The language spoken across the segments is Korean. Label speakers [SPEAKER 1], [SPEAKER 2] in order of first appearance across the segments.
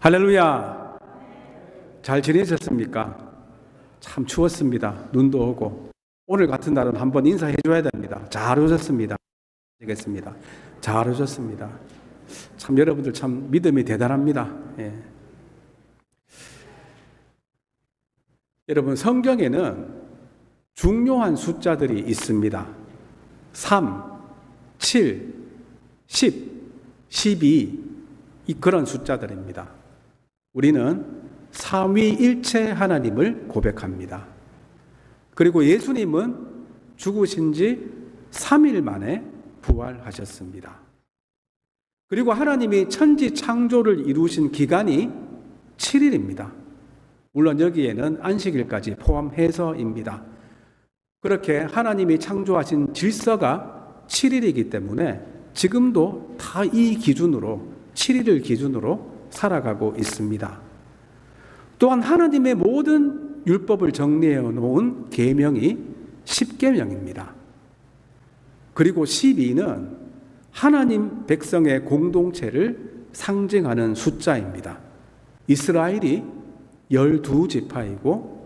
[SPEAKER 1] 할렐루야! 잘 지내셨습니까? 참 추웠습니다. 눈도 오고. 오늘 같은 날은 한번 인사해 줘야 됩니다. 잘 오셨습니다. 되겠습니다. 잘 오셨습니다. 참 여러분들 참 믿음이 대단합니다. 예. 여러분, 성경에는 중요한 숫자들이 있습니다. 3, 7, 10, 12 그런 숫자들입니다. 우리는 삼위일체 하나님을 고백합니다. 그리고 예수님은 죽으신 지 3일 만에 부활하셨습니다. 그리고 하나님이 천지 창조를 이루신 기간이 7일입니다. 물론 여기에는 안식일까지 포함해서입니다. 그렇게 하나님이 창조하신 질서가 7일이기 때문에 지금도 다 이 기준으로 7일을 기준으로 살아가고 있습니다. 또한 하나님의 모든 율법을 정리해 놓은 계명이 10계명입니다. 그리고 12는 하나님 백성의 공동체를 상징하는 숫자입니다. 이스라엘이 12지파이고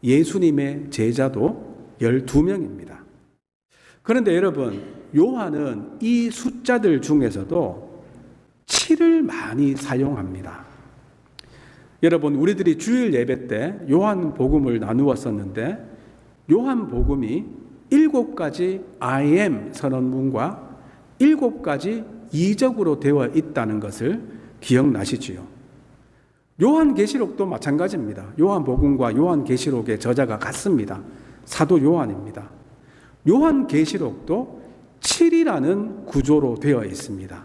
[SPEAKER 1] 예수님의 제자도 12명입니다. 그런데 여러분, 요한은 이 숫자들 중에서도 7을 많이 사용합니다. 여러분, 우리들이 주일 예배 때 요한복음을 나누었었는데 요한복음이 7가지 I am 선언문과 7가지 이적으로 되어 있다는 것을 기억나시지요? 요한계시록도 마찬가지입니다. 요한복음과 요한계시록의 저자가 같습니다. 사도 요한입니다. 요한계시록도 7이라는 구조로 되어 있습니다.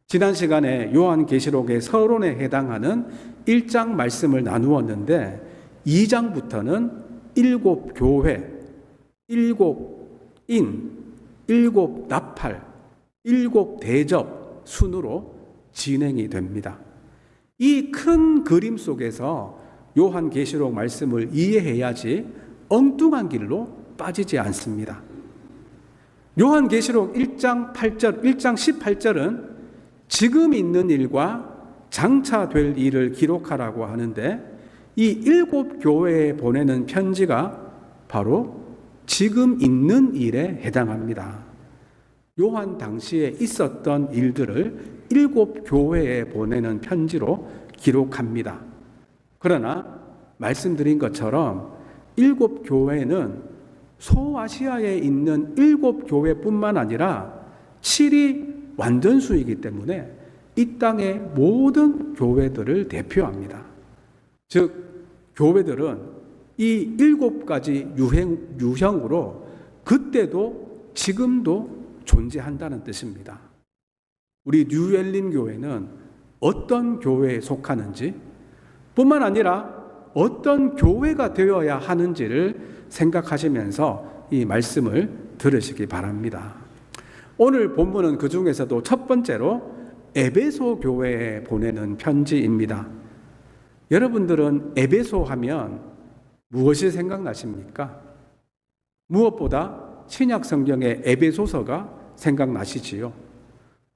[SPEAKER 1] 지난 시간에 요한계시록의 서론에 해당하는 1장 말씀을 나누었는데 2장부터는 7교회, 7인, 7나팔, 7대접 순으로 진행이 됩니다. 이 큰 그림 속에서 요한계시록 말씀을 이해해야지 엉뚱한 길로 빠지지 않습니다. 요한계시록 1장 18절은 지금 있는 일과 장차 될 일을 기록하라고 하는데 이 7교회에 보내는 편지가 바로 지금 있는 일에 해당합니다. 요한 당시에 있었던 일들을 7교회에 보내는 편지로 기록합니다. 그러나 말씀드린 것처럼 7교회는 소아시아에 있는 7교회뿐만 아니라 7이 완전수이기 때문에 이 땅의 모든 교회들을 대표합니다. 즉, 교회들은 이 7가지 유형으로 그때도 지금도 존재한다는 뜻입니다. 우리 뉴엘린 교회는 어떤 교회에 속하는지 뿐만 아니라 어떤 교회가 되어야 하는지를 생각하시면서 이 말씀을 들으시기 바랍니다. 오늘 본문은 그 중에서도 첫 번째로 에베소 교회에 보내는 편지입니다. 여러분들은 에베소 하면 무엇이 생각나십니까? 무엇보다 신약 성경의 에베소서가 생각나시지요.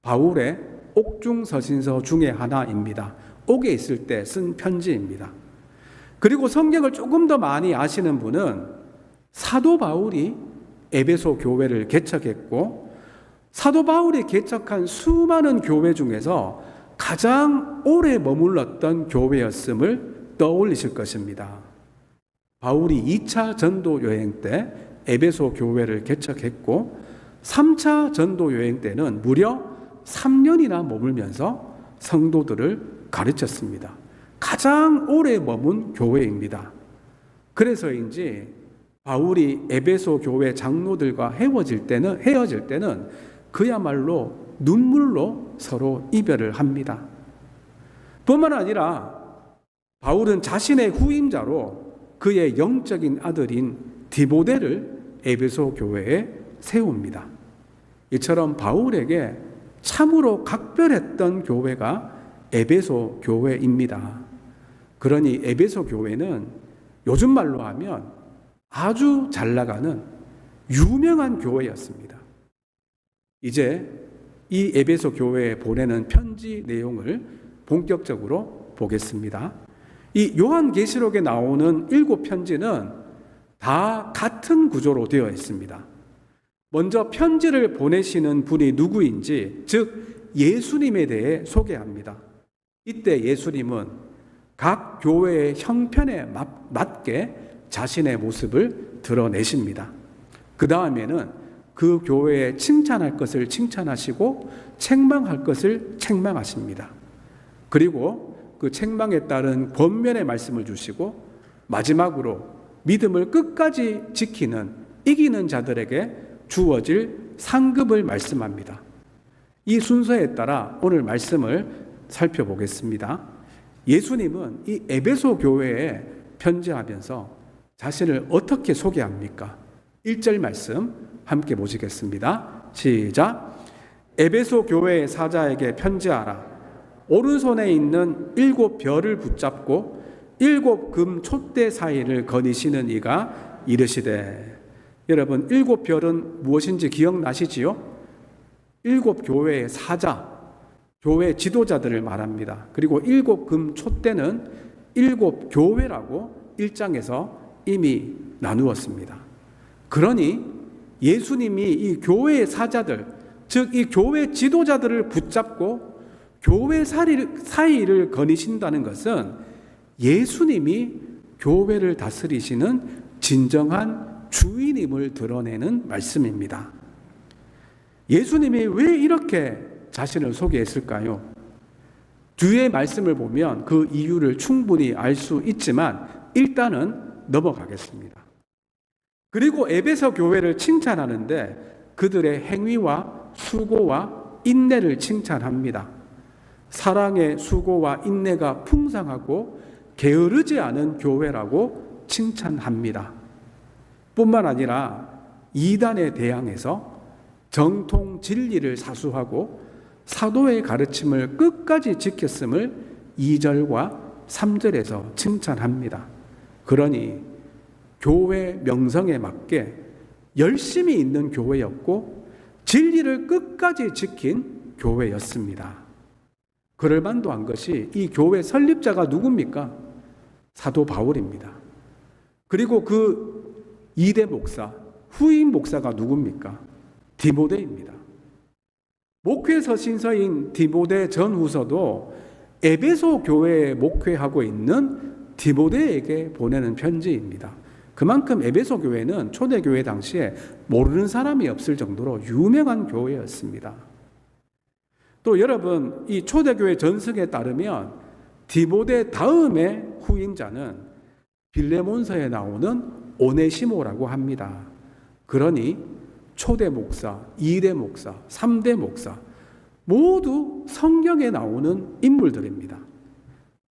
[SPEAKER 1] 바울의 옥중서신서 중에 하나입니다. 옥에 있을 때 쓴 편지입니다. 그리고 성경을 조금 더 많이 아시는 분은 사도 바울이 에베소 교회를 개척했고 사도 바울이 개척한 수많은 교회 중에서 가장 오래 머물렀던 교회였음을 떠올리실 것입니다. 바울이 2차 전도 여행 때 에베소 교회를 개척했고 3차 전도 여행 때는 무려 3년이나 머물면서 성도들을 가르쳤습니다. 가장 오래 머문 교회입니다. 그래서인지 바울이 에베소 교회 장로들과 헤어질 때는 그야말로 눈물로 서로 이별을 합니다. 뿐만 아니라 바울은 자신의 후임자로 그의 영적인 아들인 디모데를 에베소 교회에 세웁니다. 이처럼 바울에게 참으로 각별했던 교회가 에베소 교회입니다. 그러니 에베소 교회는 요즘 말로 하면 아주 잘 나가는 유명한 교회였습니다. 이제 이 에베소 교회에 보내는 편지 내용을 본격적으로 보겠습니다. 이 요한계시록에 나오는 7편지는 다 같은 구조로 되어 있습니다. 먼저 편지를 보내시는 분이 누구인지, 즉 예수님에 대해 소개합니다. 이때 예수님은 각 교회의 형편에 맞게 자신의 모습을 드러내십니다. 그 다음에는 그 교회에 칭찬할 것을 칭찬하시고 책망할 것을 책망하십니다. 그리고 그 책망에 따른 권면의 말씀을 주시고 마지막으로 믿음을 끝까지 지키는 이기는 자들에게 주어질 상급을 말씀합니다. 이 순서에 따라 오늘 말씀을 살펴보겠습니다. 예수님은 이 에베소 교회에 편지하면서 자신을 어떻게 소개합니까? 1절 말씀 함께 보시겠습니다. 시작. 에베소 교회의 사자에게 편지하라. 오른손에 있는 7별을 붙잡고 7금 촛대 사이를 거니시는 이가 이르시되. 여러분, 7별은 무엇인지 기억나시지요? 7교회의 사자, 교회 지도자들을 말합니다. 그리고 7금 촛대는 7교회라고 1장에서 이미 나누었습니다. 그러니 예수님이 이 교회의 사자들, 즉 이 교회 지도자들을 붙잡고 교회 사이를 거니신다는 것은 예수님이 교회를 다스리시는 진정한 주인임을 드러내는 말씀입니다. 예수님이 왜 이렇게 자신을 소개했을까요? 뒤의 말씀을 보면 그 이유를 충분히 알 수 있지만 일단은 넘어가겠습니다. 그리고 에베소 교회를 칭찬하는데 그들의 행위와 수고와 인내를 칭찬합니다. 사랑의 수고와 인내가 풍성하고 게으르지 않은 교회라고 칭찬합니다. 뿐만 아니라 이단에 대항해서 정통 진리를 사수하고 사도의 가르침을 끝까지 지켰음을 2절과 3절에서 칭찬합니다. 그러니 교회 명성에 맞게 열심히 있는 교회였고 진리를 끝까지 지킨 교회였습니다. 그럴 만도 한 것이 이 교회 설립자가 누굽니까? 사도 바울입니다. 그리고 그 2대 목사, 후임 목사가 누굽니까? 디모데입니다. 목회 서신서인 디모데 전후서도 에베소 교회에 목회하고 있는 디모데에게 보내는 편지입니다. 그만큼 에베소 교회는 초대교회 당시에 모르는 사람이 없을 정도로 유명한 교회였습니다. 또 여러분, 이 초대교회 전승에 따르면 디모데 다음의 후임자는 빌레몬서에 나오는 오네시모라고 합니다. 그러니 초대 목사, 2대 목사, 3대 목사 모두 성경에 나오는 인물들입니다.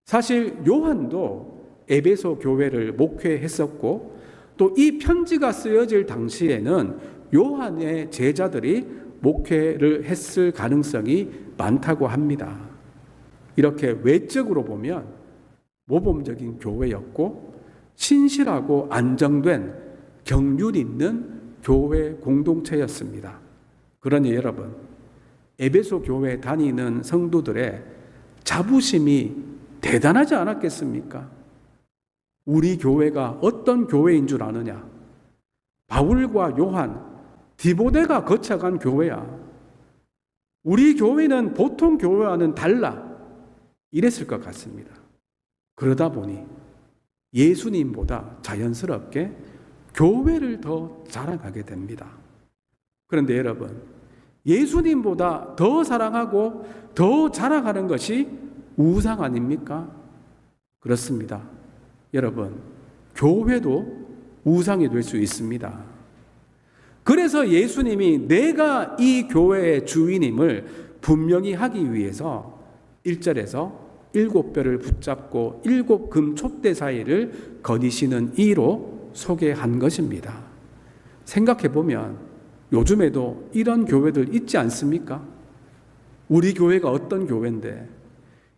[SPEAKER 1] 사실 요한도 에베소 교회를 목회했었고 또 이 편지가 쓰여질 당시에는 요한의 제자들이 목회를 했을 가능성이 많다고 합니다. 이렇게 외적으로 보면 모범적인 교회였고 신실하고 안정된 경륜 있는 교회 공동체였습니다. 그러니 여러분, 에베소 교회 다니는 성도들의 자부심이 대단하지 않았겠습니까? 우리 교회가 어떤 교회인 줄 아느냐? 바울과 요한, 디모데가 거쳐간 교회야. 우리 교회는 보통 교회와는 달라. 이랬을 것 같습니다. 그러다 보니 예수님보다 자연스럽게 교회를 더 자랑하게 됩니다. 그런데 여러분, 예수님보다 더 사랑하고 더 자랑하는 것이 우상 아닙니까? 그렇습니다. 여러분, 교회도 우상이 될 수 있습니다. 그래서 예수님이 내가 이 교회의 주인임을 분명히 하기 위해서 1절에서 7별을 붙잡고 7금 촛대 사이를 거니시는 이로 소개한 것입니다. 생각해보면 요즘에도 이런 교회들 있지 않습니까? 우리 교회가 어떤 교회인데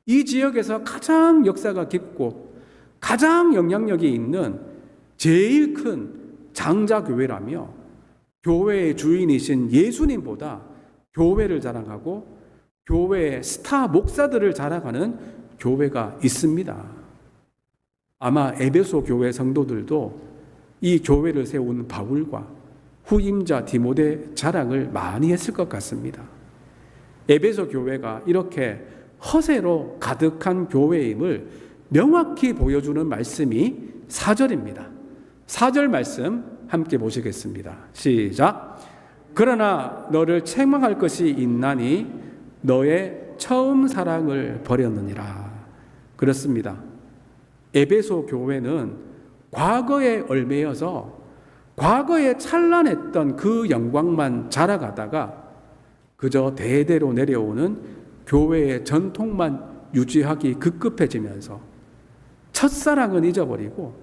[SPEAKER 1] 이 지역에서 가장 역사가 깊고 가장 영향력이 있는 제일 큰 장자교회라며 교회의 주인이신 예수님보다 교회를 자랑하고 교회의 스타 목사들을 자랑하는 교회가 있습니다. 아마 에베소 교회 성도들도 이 교회를 세운 바울과 후임자 디모데 자랑을 많이 했을 것 같습니다. 에베소 교회가 이렇게 허세로 가득한 교회임을 명확히 보여주는 말씀이 4절입니다. 4절 말씀 함께 보시겠습니다. 시작. 그러나 너를 책망할 것이 있나니 너의 처음 사랑을 버렸느니라. 그렇습니다. 에베소 교회는 과거에 얽매여서 과거에 찬란했던 그 영광만 자라가다가 그저 대대로 내려오는 교회의 전통만 유지하기 급급해지면서 첫사랑은 잊어버리고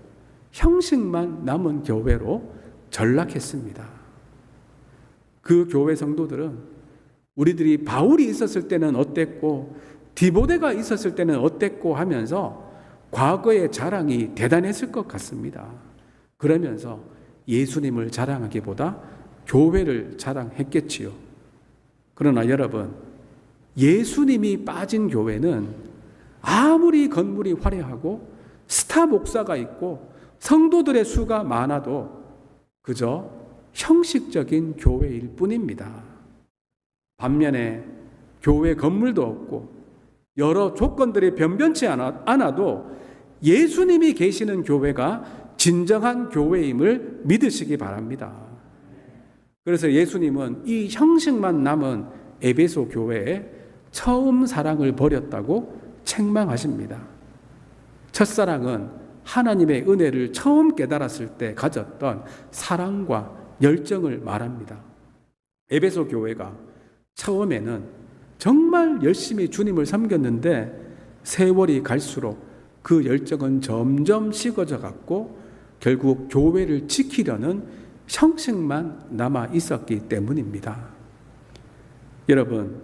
[SPEAKER 1] 형식만 남은 교회로 전락했습니다. 그 교회 성도들은 우리들이 바울이 있었을 때는 어땠고 디모데가 있었을 때는 어땠고 하면서 과거의 자랑이 대단했을 것 같습니다. 그러면서 예수님을 자랑하기보다 교회를 자랑했겠지요. 그러나 여러분, 예수님이 빠진 교회는 아무리 건물이 화려하고 스타 목사가 있고 성도들의 수가 많아도 그저 형식적인 교회일 뿐입니다. 반면에 교회 건물도 없고 여러 조건들이 변변치 않아도 예수님이 계시는 교회가 진정한 교회임을 믿으시기 바랍니다. 그래서 예수님은 이 형식만 남은 에베소 교회에 처음 사랑을 버렸다고 책망하십니다. 첫사랑은 하나님의 은혜를 처음 깨달았을 때 가졌던 사랑과 열정을 말합니다. 에베소 교회가 처음에는 정말 열심히 주님을 섬겼는데 세월이 갈수록 그 열정은 점점 식어져 갔고 결국 교회를 지키려는 형식만 남아 있었기 때문입니다. 여러분,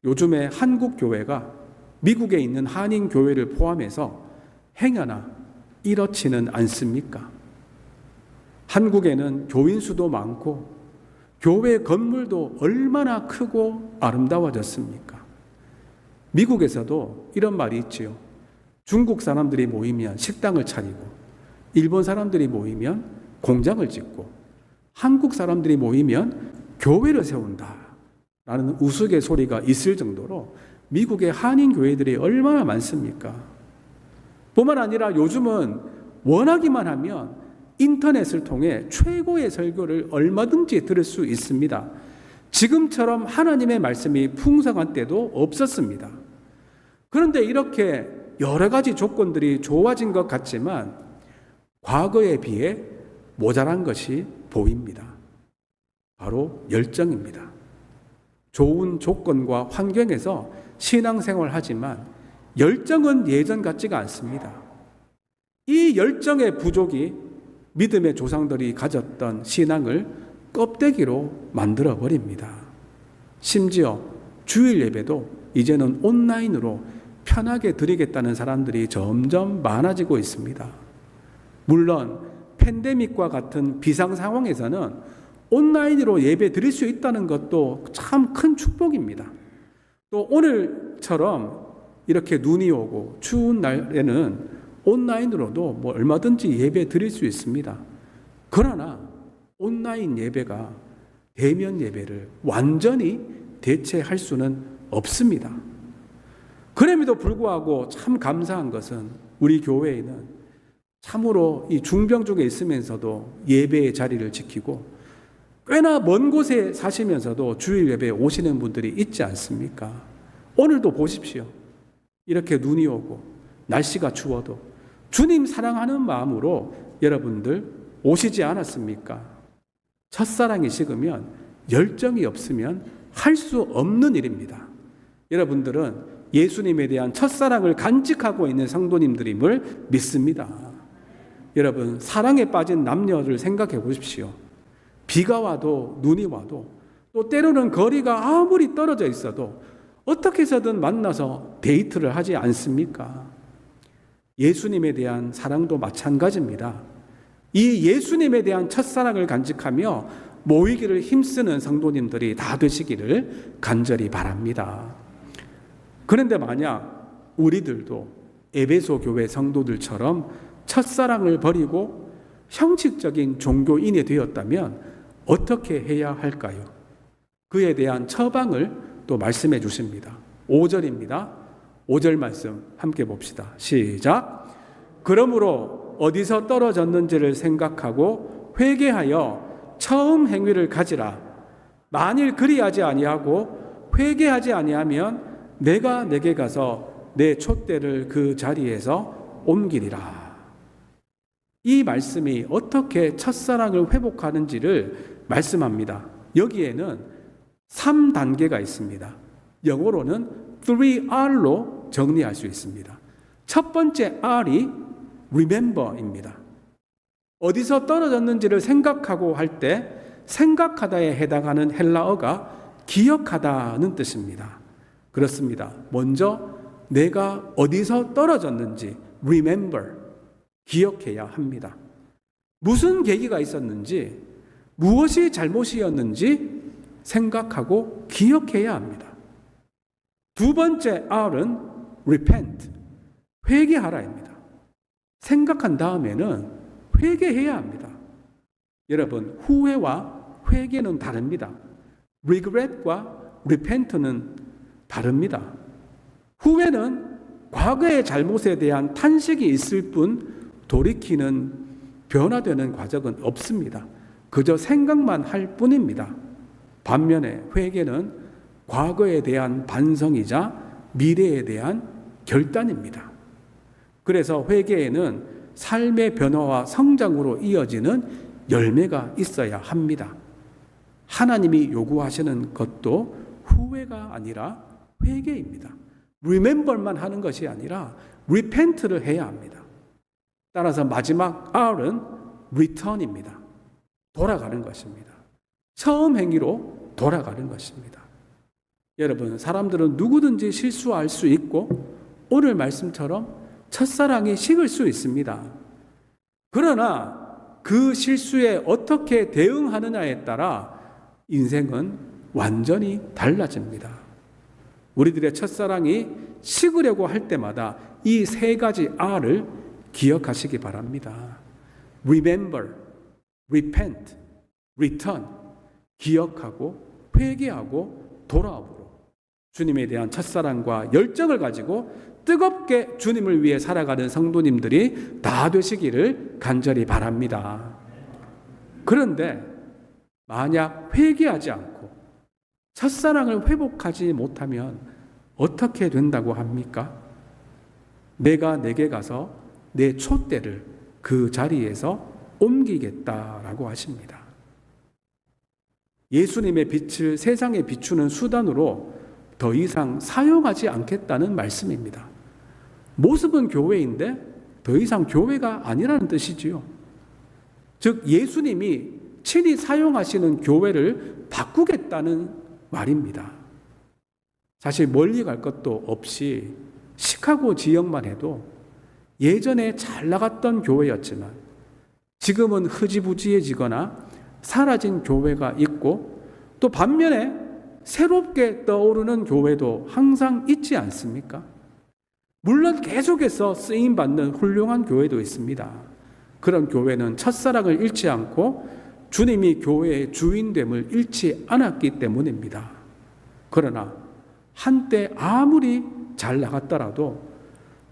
[SPEAKER 1] 요즘에 한국 교회가 미국에 있는 한인 교회를 포함해서 행여나 이렇지는 않습니까? 한국에는 교인 수도 많고 교회 건물도 얼마나 크고 아름다워졌습니까? 미국에서도 이런 말이 있지요. 중국 사람들이 모이면 식당을 차리고 일본 사람들이 모이면 공장을 짓고 한국 사람들이 모이면 교회를 세운다 라는 우스갯소리가 있을 정도로 미국의 한인 교회들이 얼마나 많습니까? 뿐만 아니라 요즘은 원하기만 하면 인터넷을 통해 최고의 설교를 얼마든지 들을 수 있습니다. 지금처럼 하나님의 말씀이 풍성한 때도 없었습니다. 그런데 이렇게 여러 가지 조건들이 좋아진 것 같지만 과거에 비해 모자란 것이 보입니다. 바로 열정입니다. 좋은 조건과 환경에서 신앙생활을 하지만 열정은 예전 같지가 않습니다. 이 열정의 부족이 믿음의 조상들이 가졌던 신앙을 껍데기로 만들어버립니다. 심지어 주일 예배도 이제는 온라인으로 편하게 드리겠다는 사람들이 점점 많아지고 있습니다. 물론 팬데믹과 같은 비상 상황에서는 온라인으로 예배 드릴 수 있다는 것도 참 큰 축복입니다. 또 오늘처럼 이렇게 눈이 오고 추운 날에는 온라인으로도 얼마든지 예배 드릴 수 있습니다. 그러나 온라인 예배가 대면 예배를 완전히 대체할 수는 없습니다. 그럼에도 불구하고 참 감사한 것은 우리 교회에는 참으로 이 중병 쪽에 있으면서도 예배의 자리를 지키고 꽤나 먼 곳에 사시면서도 주일 예배에 오시는 분들이 있지 않습니까? 오늘도 보십시오. 이렇게 눈이 오고 날씨가 추워도 주님 사랑하는 마음으로 여러분들 오시지 않았습니까? 첫사랑이 식으면 열정이 없으면 할 수 없는 일입니다. 여러분들은 예수님에 대한 첫사랑을 간직하고 있는 성도님들임을 믿습니다. 여러분, 사랑에 빠진 남녀를 생각해 보십시오. 비가 와도 눈이 와도 또 때로는 거리가 아무리 떨어져 있어도 어떻게 해서든 만나서 데이트를 하지 않습니까? 예수님에 대한 사랑도 마찬가지입니다. 이 예수님에 대한 첫사랑을 간직하며 모이기를 힘쓰는 성도님들이 다 되시기를 간절히 바랍니다. 그런데 만약 우리들도 에베소 교회 성도들처럼 첫사랑을 버리고 형식적인 종교인이 되었다면 어떻게 해야 할까요? 그에 대한 처방을 또 말씀해 주십니다. 5절입니다. 5절 말씀 함께 봅시다. 시작. 그러므로 어디서 떨어졌는지를 생각하고 회개하여 처음 행위를 가지라. 만일 그리하지 아니하고 회개하지 아니하면 내가 내게 가서 내 촛대를 그 자리에서 옮기리라. 이 말씀이 어떻게 첫사랑을 회복하는지를 말씀합니다. 여기에는 3단계가 있습니다. 영어로는 3R로 정리할 수 있습니다. 첫 번째 R이 remember입니다. 어디서 떨어졌는지를 생각하고 할 때 생각하다에 해당하는 헬라어가 기억하다는 뜻입니다. 그렇습니다. 먼저 내가 어디서 떨어졌는지 remember, 기억해야 합니다. 무슨 계기가 있었는지, 무엇이 잘못이었는지 생각하고 기억해야 합니다. 두 번째 R은 repent, 회개하라입니다. 생각한 다음에는 회개해야 합니다. 여러분, 후회와 회개는 다릅니다. regret과 repent는 다릅니다. 후회는 과거의 잘못에 대한 탄식이 있을 뿐 돌이키는 변화되는 과정은 없습니다. 그저 생각만 할 뿐입니다. 반면에 회개는 과거에 대한 반성이자 미래에 대한 결단입니다. 그래서 회개에는 삶의 변화와 성장으로 이어지는 열매가 있어야 합니다. 하나님이 요구하시는 것도 후회가 아니라 회개입니다. remember만 하는 것이 아니라 repent를 해야 합니다. 따라서 마지막 R은 return입니다. 돌아가는 것입니다. 처음 행위로 돌아가는 것입니다. 여러분, 사람들은 누구든지 실수할 수 있고 오늘 말씀처럼 첫사랑이 식을 수 있습니다. 그러나 그 실수에 어떻게 대응하느냐에 따라 인생은 완전히 달라집니다. 우리들의 첫사랑이 식으려고 할 때마다 이 세 가지 R을 기억하시기 바랍니다. remember, repent, return. 기억하고 회개하고 돌아오므로 주님에 대한 첫사랑과 열정을 가지고 뜨겁게 주님을 위해 살아가는 성도님들이 다 되시기를 간절히 바랍니다. 그런데 만약 회개하지 않고 첫사랑을 회복하지 못하면 어떻게 된다고 합니까? 내가 내게 가서 내 촛대를 그 자리에서 옮기겠다라고 하십니다. 예수님의 빛을 세상에 비추는 수단으로 더 이상 사용하지 않겠다는 말씀입니다. 모습은 교회인데 더 이상 교회가 아니라는 뜻이지요. 즉 예수님이 친히 사용하시는 교회를 바꾸겠다는 말입니다. 사실 멀리 갈 것도 없이 시카고 지역만 해도 예전에 잘 나갔던 교회였지만 지금은 흐지부지해지거나 사라진 교회가 있고 또 반면에 새롭게 떠오르는 교회도 항상 있지 않습니까? 물론 계속해서 쓰임받는 훌륭한 교회도 있습니다. 그런 교회는 첫사랑을 잃지 않고 주님이 교회의 주인됨을 잃지 않았기 때문입니다. 그러나 한때 아무리 잘 나갔더라도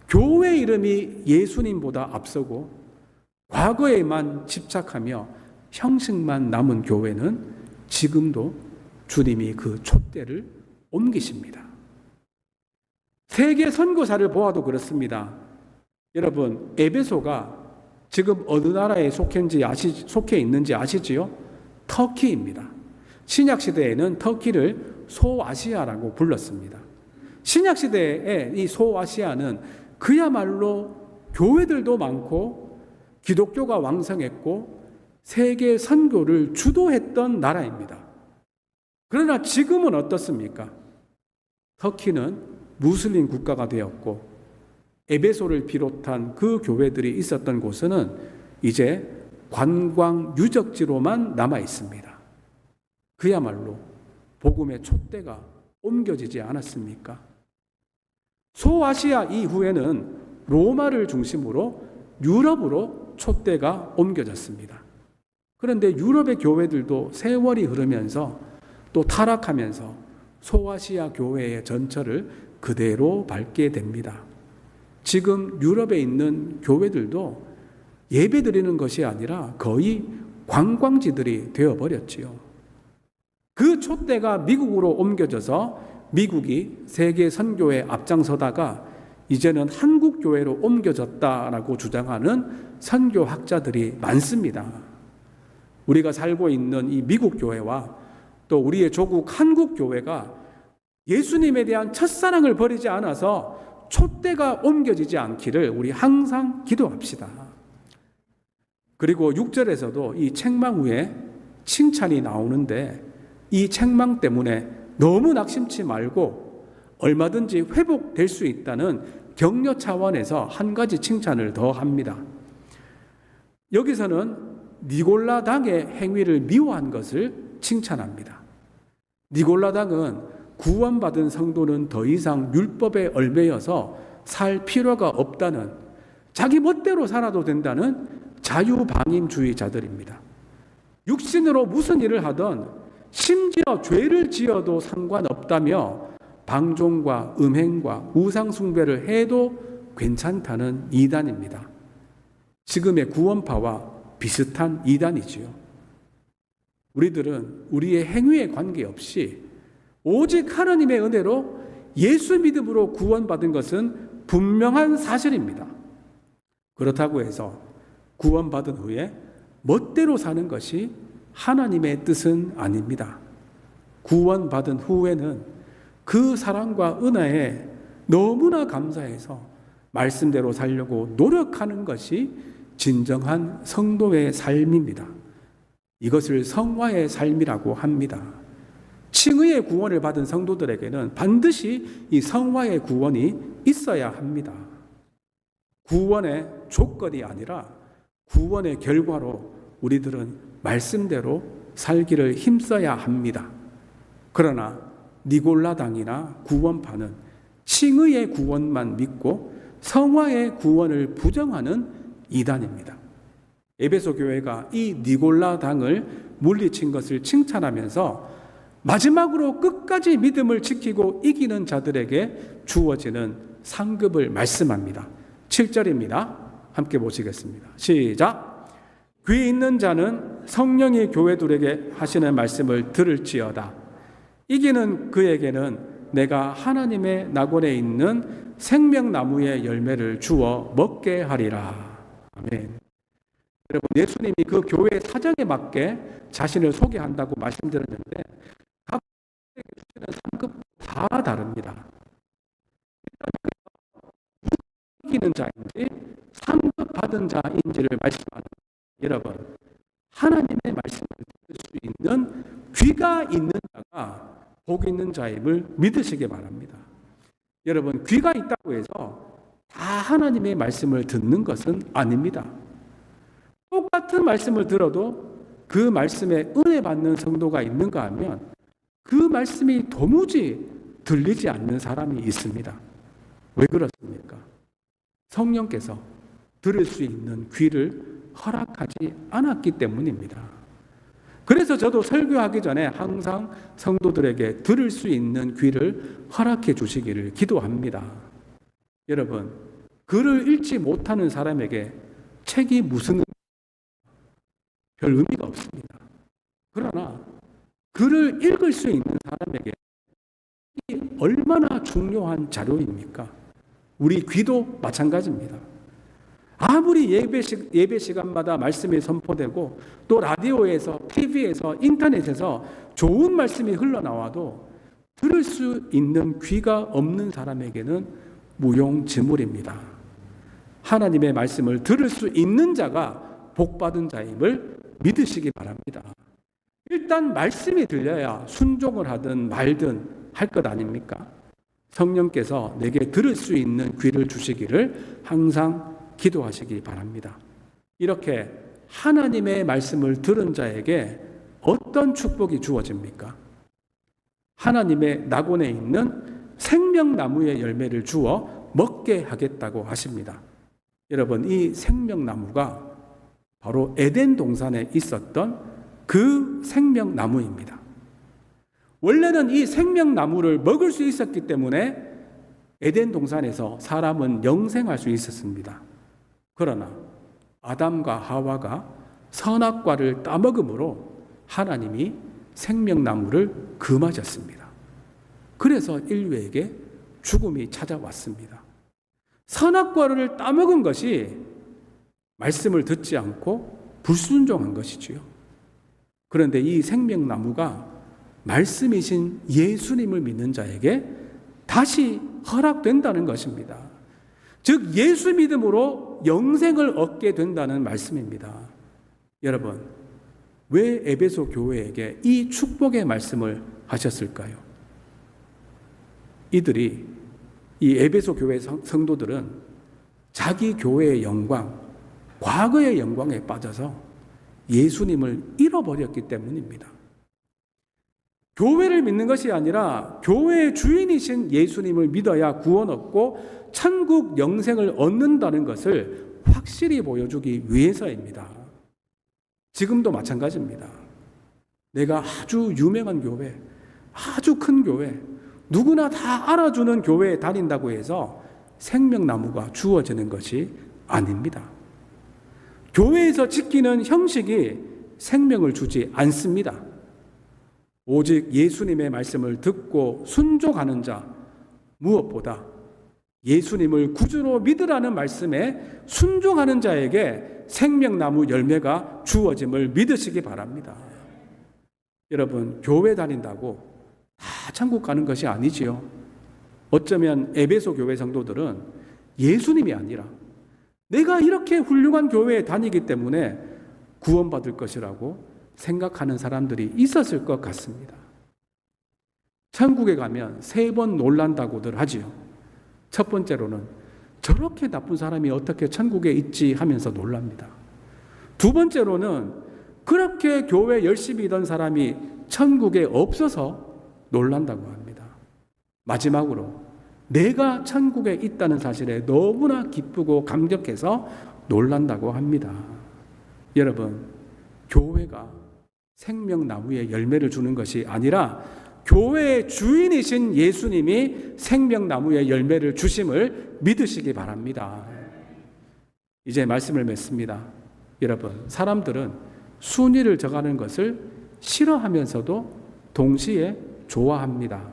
[SPEAKER 1] 교회 이름이 예수님보다 앞서고 과거에만 집착하며 형식만 남은 교회는 지금도 주님이 그 촛대를 옮기십니다. 세계 선교사를 보아도 그렇습니다. 여러분, 에베소가 지금 어느 나라에 속해 있는지 아시지요? 터키입니다. 신약시대에는 터키를 소아시아라고 불렀습니다. 신약시대의 이 소아시아는 그야말로 교회들도 많고 기독교가 왕성했고 세계 선교를 주도했던 나라입니다. 그러나 지금은 어떻습니까? 터키는 무슬림 국가가 되었고 에베소를 비롯한 그 교회들이 있었던 곳은 이제 관광 유적지로만 남아 있습니다. 그야말로 복음의 촛대가 옮겨지지 않았습니까? 소아시아 이후에는 로마를 중심으로 유럽으로 촛대가 옮겨졌습니다. 그런데 유럽의 교회들도 세월이 흐르면서 또 타락하면서 소아시아 교회의 전철을 그대로 밟게 됩니다. 지금 유럽에 있는 교회들도 예배드리는 것이 아니라 거의 관광지들이 되어버렸지요. 그 촛대가 미국으로 옮겨져서 미국이 세계 선교에 앞장서다가 이제는 한국 교회로 옮겨졌다라고 주장하는 선교학자들이 많습니다. 우리가 살고 있는 이 미국 교회와 또 우리의 조국 한국 교회가 예수님에 대한 첫사랑을 버리지 않아서 촛대가 옮겨지지 않기를 우리 항상 기도합시다. 그리고 6절에서도 이 책망 후에 칭찬이 나오는데 이 책망 때문에 너무 낙심치 말고 얼마든지 회복될 수 있다는 격려 차원에서 한 가지 칭찬을 더 합니다. 여기서는 니골라 당의 행위를 미워한 것을 칭찬합니다. 니골라 당은 구원받은 성도는 더 이상 율법에 얽매여서 살 필요가 없다는, 자기 멋대로 살아도 된다는 자유방임주의자들입니다. 육신으로 무슨 일을 하든 심지어 죄를 지어도 상관없다며 방종과 음행과 우상숭배를 해도 괜찮다는 이단입니다. 지금의 구원파와 비슷한 이단이지요. 우리들은 우리의 행위에 관계없이 오직 하나님의 은혜로 예수 믿음으로 구원받은 것은 분명한 사실입니다. 그렇다고 해서 구원받은 후에 멋대로 사는 것이 하나님의 뜻은 아닙니다. 구원받은 후에는 그 사랑과 은혜에 너무나 감사해서 말씀대로 살려고 노력하는 것이 진정한 성도의 삶입니다. 이것을 성화의 삶이라고 합니다. 칭의의 구원을 받은 성도들에게는 반드시 이 성화의 구원이 있어야 합니다. 구원의 조건이 아니라 구원의 결과로 우리들은 말씀대로 살기를 힘써야 합니다. 그러나 니골라당이나 구원파는 칭의의 구원만 믿고 성화의 구원을 부정하는 이단입니다. 에베소 교회가 이 니골라당을 물리친 것을 칭찬하면서 마지막으로 끝까지 믿음을 지키고 이기는 자들에게 주어지는 상급을 말씀합니다. 7절입니다. 함께 보시겠습니다. 시작. 귀 있는 자는 성령이 교회들에게 하시는 말씀을 들을지어다. 이기는 그에게는 내가 하나님의 낙원에 있는 생명나무의 열매를 주어 먹게 하리라. 아멘. 여러분, 예수님이 그 교회 사정에 맞게 자신을 소개한다고 말씀드렸는데 각 교회에게 주시는 상급 다 다릅니다. 이기는 자인지 상급 받은 자인지를 말씀하는, 여러분, 하나님의 말씀을 들을 수 있는 귀가 있는 자가 복 있는 자임을 믿으시기 바랍니다. 여러분, 귀가 있다고 해서 다 하나님의 말씀을 듣는 것은 아닙니다. 똑같은 말씀을 들어도 그 말씀에 은혜 받는 성도가 있는가 하면 그 말씀이 도무지 들리지 않는 사람이 있습니다. 왜 그렇습니까? 성령께서 들을 수 있는 귀를 허락하지 않았기 때문입니다. 그래서 저도 설교하기 전에 항상 성도들에게 들을 수 있는 귀를 허락해 주시기를 기도합니다. 여러분, 글을 읽지 못하는 사람에게 책이 무슨 별 의미가 없습니다. 그러나 글을 읽을 수 있는 사람에게 이 얼마나 중요한 자료입니까? 우리 귀도 마찬가지입니다. 아무리 예배 시간마다 말씀이 선포되고 또 라디오에서, TV에서, 인터넷에서 좋은 말씀이 흘러나와도 들을 수 있는 귀가 없는 사람에게는 무용지물입니다. 하나님의 말씀을 들을 수 있는 자가 복받은 자임을 믿으시기 바랍니다. 일단 말씀이 들려야 순종을 하든 말든 할 것 아닙니까? 성령께서 내게 들을 수 있는 귀를 주시기를 항상 기도하시기 바랍니다. 이렇게 하나님의 말씀을 들은 자에게 어떤 축복이 주어집니까? 하나님의 낙원에 있는 생명나무의 열매를 주어 먹게 하겠다고 하십니다. 여러분, 이 생명나무가 바로 에덴 동산에 있었던 그 생명나무입니다. 원래는 이 생명나무를 먹을 수 있었기 때문에 에덴 동산에서 사람은 영생할 수 있었습니다. 그러나 아담과 하와가 선악과를 따먹음으로 하나님이 생명나무를 금하셨습니다. 그래서 인류에게 죽음이 찾아왔습니다. 선악과를 따먹은 것이 말씀을 듣지 않고 불순종한 것이지요. 그런데 이 생명나무가 말씀이신 예수님을 믿는 자에게 다시 허락된다는 것입니다. 즉 예수 믿음으로 영생을 얻게 된다는 말씀입니다. 여러분, 왜 에베소 교회에게 이 축복의 말씀을 하셨을까요? 이 에베소 교회 성도들은 자기 교회의 영광, 과거의 영광에 빠져서 예수님을 잃어버렸기 때문입니다. 교회를 믿는 것이 아니라 교회의 주인이신 예수님을 믿어야 구원 얻고 천국 영생을 얻는다는 것을 확실히 보여주기 위해서입니다. 지금도 마찬가지입니다. 내가 아주 유명한 교회, 아주 큰 교회, 누구나 다 알아주는 교회에 다닌다고 해서 생명나무가 주어지는 것이 아닙니다. 교회에서 지키는 형식이 생명을 주지 않습니다. 오직 예수님의 말씀을 듣고 순종하는 자, 무엇보다 예수님을 구주로 믿으라는 말씀에 순종하는 자에게 생명나무 열매가 주어짐을 믿으시기 바랍니다. 여러분, 교회 다닌다고 다 천국 가는 것이 아니지요. 어쩌면 에베소 교회 성도들은 예수님이 아니라 내가 이렇게 훌륭한 교회에 다니기 때문에 구원받을 것이라고 생각하는 사람들이 있었을 것 같습니다. 천국에 가면 3번 놀란다고들 하지요. 첫 번째로는 저렇게 나쁜 사람이 어떻게 천국에 있지 하면서 놀랍니다. 두 번째로는 그렇게 교회 열심히 있던 사람이 천국에 없어서 놀란다고 합니다. 마지막으로 내가 천국에 있다는 사실에 너무나 기쁘고 감격해서 놀란다고 합니다. 여러분, 교회가 생명나무의 열매를 주는 것이 아니라 교회의 주인이신 예수님이 생명나무의 열매를 주심을 믿으시기 바랍니다. 이제 말씀을 맺습니다. 여러분, 사람들은 순위를 정하는 것을 싫어하면서도 동시에 좋아합니다.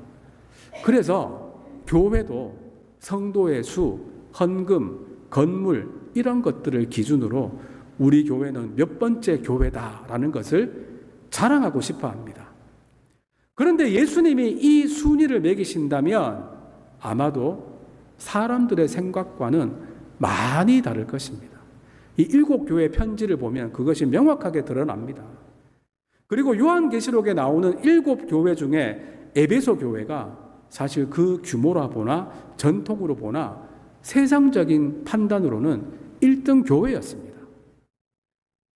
[SPEAKER 1] 그래서 교회도 성도의 수, 헌금, 건물 이런 것들을 기준으로 우리 교회는 몇 번째 교회다라는 것을 자랑하고 싶어 합니다. 그런데 예수님이 이 순위를 매기신다면 아마도 사람들의 생각과는 많이 다를 것입니다. 이 7교회 편지를 보면 그것이 명확하게 드러납니다. 그리고 요한계시록에 나오는 7교회 중에 에베소 교회가 사실 그 규모로 보나 전통으로 보나 세상적인 판단으로는 1등 교회였습니다.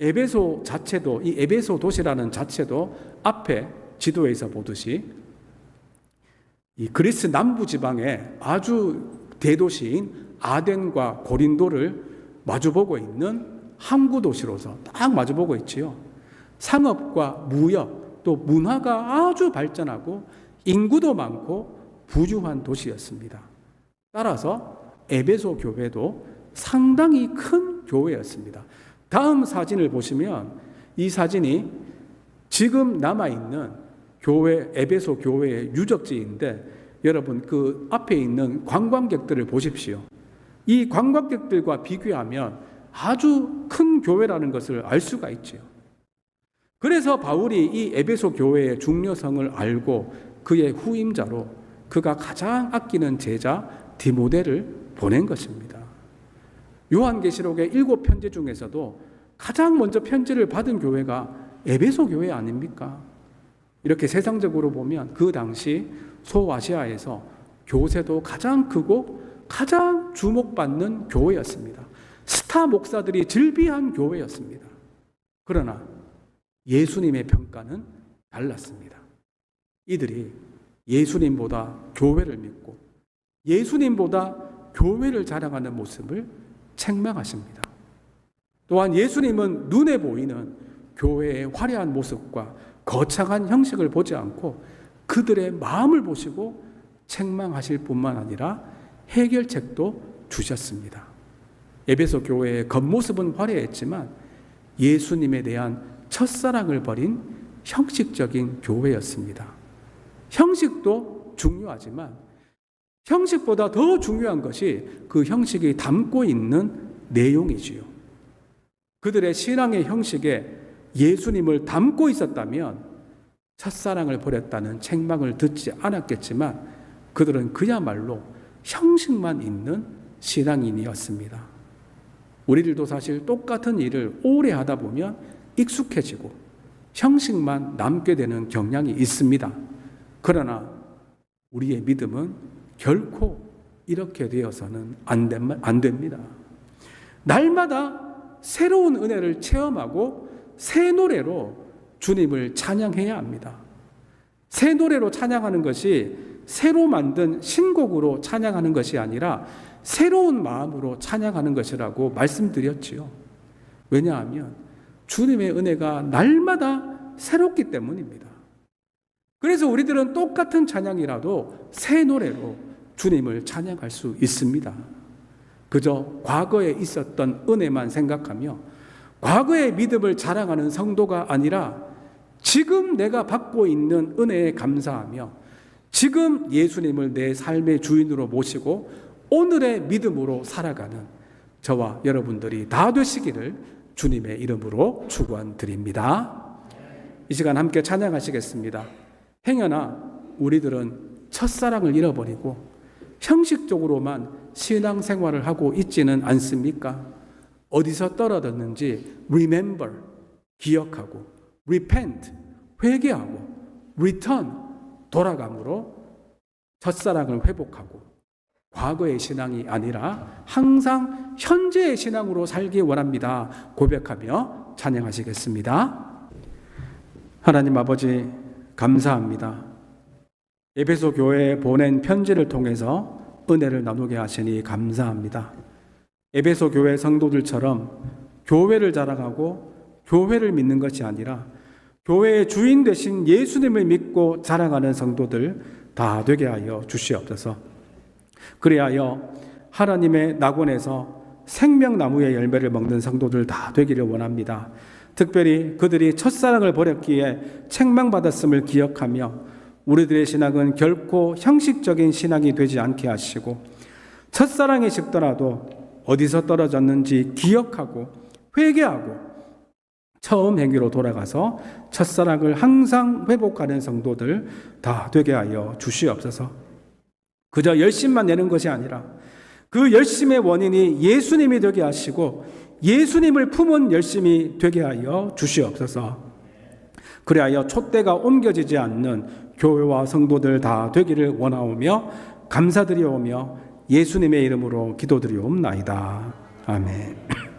[SPEAKER 1] 에베소 자체도, 이 에베소 도시라는 자체도 앞에 지도에서 보듯이 이 그리스 남부 지방에 아주 대도시인 아덴과 고린도를 마주보고 있는 항구 도시로서 딱 마주보고 있지요. 상업과 무역 또 문화가 아주 발전하고 인구도 많고 부유한 도시였습니다. 따라서 에베소 교회도 상당히 큰 교회였습니다. 다음 사진을 보시면 이 사진이 지금 남아있는 교회, 에베소 교회의 유적지인데 여러분 그 앞에 있는 관광객들을 보십시오. 이 관광객들과 비교하면 아주 큰 교회라는 것을 알 수가 있죠. 그래서 바울이 이 에베소 교회의 중요성을 알고 그의 후임자로 그가 가장 아끼는 제자 디모데를 보낸 것입니다. 요한계시록의 7편지 중에서도 가장 먼저 편지를 받은 교회가 에베소 교회 아닙니까? 이렇게 세상적으로 보면 그 당시 소아시아에서 교세도 가장 크고 가장 주목받는 교회였습니다. 스타 목사들이 즐비한 교회였습니다. 그러나 예수님의 평가는 달랐습니다. 이들이 예수님보다 교회를 믿고 예수님보다 교회를 자랑하는 모습을 책망하십니다. 또한 예수님은 눈에 보이는 교회의 화려한 모습과 거창한 형식을 보지 않고 그들의 마음을 보시고 책망하실 뿐만 아니라 해결책도 주셨습니다. 에베소 교회의 겉모습은 화려했지만 예수님에 대한 첫사랑을 버린 형식적인 교회였습니다. 형식도 중요하지만 형식보다 더 중요한 것이 그 형식이 담고 있는 내용이지요. 그들의 신앙의 형식에 예수님을 담고 있었다면 첫사랑을 버렸다는 책망을 듣지 않았겠지만 그들은 그야말로 형식만 있는 신앙인이었습니다. 우리들도 사실 똑같은 일을 오래 하다 보면 익숙해지고 형식만 남게 되는 경향이 있습니다. 그러나 우리의 믿음은 결코 이렇게 되어서는 안 됩니다. 날마다 새로운 은혜를 체험하고 새 노래로 주님을 찬양해야 합니다. 새 노래로 찬양하는 것이 새로 만든 신곡으로 찬양하는 것이 아니라 새로운 마음으로 찬양하는 것이라고 말씀드렸지요. 왜냐하면 주님의 은혜가 날마다 새롭기 때문입니다. 그래서 우리들은 똑같은 찬양이라도 새 노래로 주님을 찬양할 수 있습니다. 그저 과거에 있었던 은혜만 생각하며 과거의 믿음을 자랑하는 성도가 아니라 지금 내가 받고 있는 은혜에 감사하며 지금 예수님을 내 삶의 주인으로 모시고 오늘의 믿음으로 살아가는 저와 여러분들이 다 되시기를 주님의 이름으로 축원드립니다. 이 시간 함께 찬양하시겠습니다. 행여나 우리들은 첫사랑을 잃어버리고 형식적으로만 신앙생활을 하고 있지는 않습니까? 어디서 떨어졌는지 remember, 기억하고 repent, 회개하고 return, 돌아감으로 첫사랑을 회복하고 과거의 신앙이 아니라 항상 현재의 신앙으로 살기 원합니다. 고백하며 찬양하시겠습니다. 하나님 아버지 감사합니다. 에베소 교회에 보낸 편지를 통해서 은혜를 나누게 하시니 감사합니다. 에베소 교회 성도들처럼 교회를 자랑하고 교회를 믿는 것이 아니라 교회의 주인 되신 예수님을 믿고 자랑하는 성도들 다 되게 하여 주시옵소서. 그리하여 하나님의 낙원에서 생명나무의 열매를 먹는 성도들 다 되기를 원합니다. 특별히 그들이 첫사랑을 버렸기에 책망받았음을 기억하며 우리들의 신앙은 결코 형식적인 신앙이 되지 않게 하시고 첫사랑이 식더라도 어디서 떨어졌는지 기억하고 회개하고 처음 행위로 돌아가서 첫사랑을 항상 회복하는 성도들 다 되게 하여 주시옵소서. 그저 열심만 내는 것이 아니라 그 열심의 원인이 예수님이 되게 하시고 예수님을 품은 열심이 되게 하여 주시옵소서. 그리하여 촛대가 옮겨지지 않는 교회와 성도들 다 되기를 원하오며 감사드리오며 예수님의 이름으로 기도드리옵나이다. 아멘.